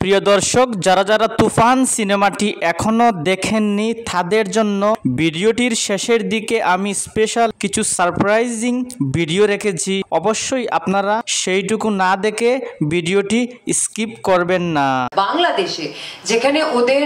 প্রিয় দর্শক, যারা যারা তুফান সিনেমাটি এখনো দেখেননি তাদের জন্য ভিডিওটির শেষের দিকে আমি স্পেশাল কিছু সারপ্রাইজিং ভিডিও রেখেছি। অবশ্যই আপনারা সেইটুকু না দেখে ভিডিওটি স্কিপ করবেন না। বাংলাদেশে যেখানে ওদের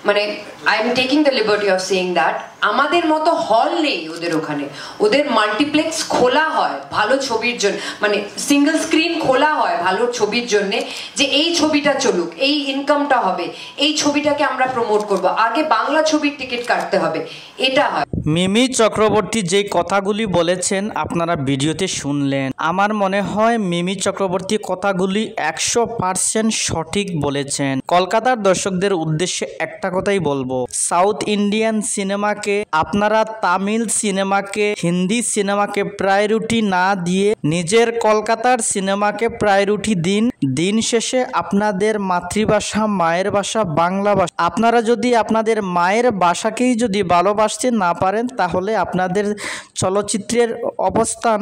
মানে I am taking the liberty of saying that আমাদের মতো হল নেই ওদের ওখানে। ওদের মাল্টিপ্লেক্স খোলা হয় ভালো ছবির জন্য, মানে সিঙ্গেল স্ক্রিন খোলা হয় ভালো ছবির জন্য, যে এই ছবিটা চলুক, এই ইনকামটা হবে, এই ছবিটাকে আমরা প্রমোট করব, আগে বাংলা ছবির টিকিট কাটতে হবে, এটা হয়। মিমি চক্রবর্তী যে কথাগুলি বলেছেন আপনারা ভিডিওতে শুনলেন। আমার মনে হয় মিমি চক্রবর্তী কথাগুলি 100% সঠিক বলেছেন। কলকাতার দর্শকদের উদ্দেশ্যে একটা কথাই বলবো, সাউথ ইন্ডিয়ান সিনেমাকে আপনারা তামিল সিনেমাকে, হিন্দি সিনেমাকে প্রায়োরিটি না দিয়ে নিজের কলকাতার সিনেমাকে প্রায়োরিটি দিন। দিন শেষে আপনাদের মাতৃভাষা, মায়ের ভাষা বাংলা ভাষা, আপনারা যদি আপনাদের মায়ের ভাষাকেই যদি ভালোবাসতে না পারেন তাহলে আপনাদের চলচ্চিত্রের অবস্থান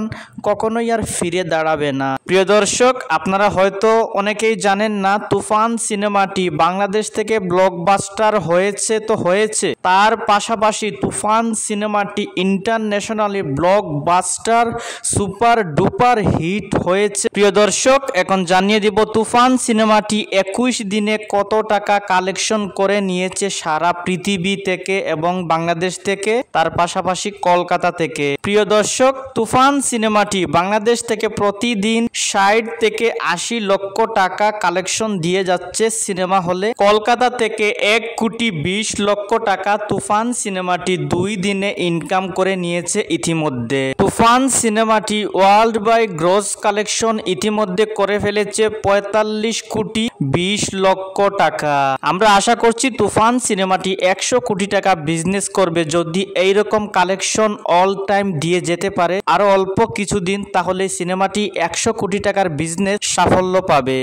কখনোই আর ফিরে দাঁড়াবে না। প্রিয় দর্শক, আপনারা হয়তো অনেকেই জানেন না, তুফান সিনেমাটি বাংলাদেশ থেকে ব্লকবাস্টার হয়েছে তো হয়েছে, তার পাশাপাশি তুফান সিনেমাটি internationally blockbuster super duper hit হয়েছে। প্রিয় দর্শক, এখন জানিয়ে দিব তুফান সিনেমাটি 21 দিনে কত টাকা কালেকশন করে নিয়েছে সারা পৃথিবী থেকে এবং বাংলাদেশ থেকে, তার পাশাপাশি কলকাতা থেকে। প্রিয় দর্শক, তুফান সিনেমাটি বাংলাদেশ থেকে প্রতিদিন 60 থেকে 80 লক্ষ টাকা কালেকশন দিয়ে যাচ্ছে সিনেমা হলে। কলকাতা থেকে 1,20,00,000 টাকা তুফান সিনেমাটি 2 দিনে ইনকাম করে নিয়েছে ইতিমধ্যে। তুফান সিনেমাটি ওয়ার্ল্ড বাই গ্রস কালেকশন ইতিমধ্যে করে ফেলেছে 45,20,00,000 টাকা। আমরা আশা করছি তুফান সিনেমাটি 100 কোটি টাকা বিজনেস করবে যদি এইরকম কালেকশন অল টাইম দিয়ে যেতে পারে আরো অল্প কিছুদিন, তাহলে সিনেমাটি 100 কোটি টাকার বিজনেস সাফল্য পাবে।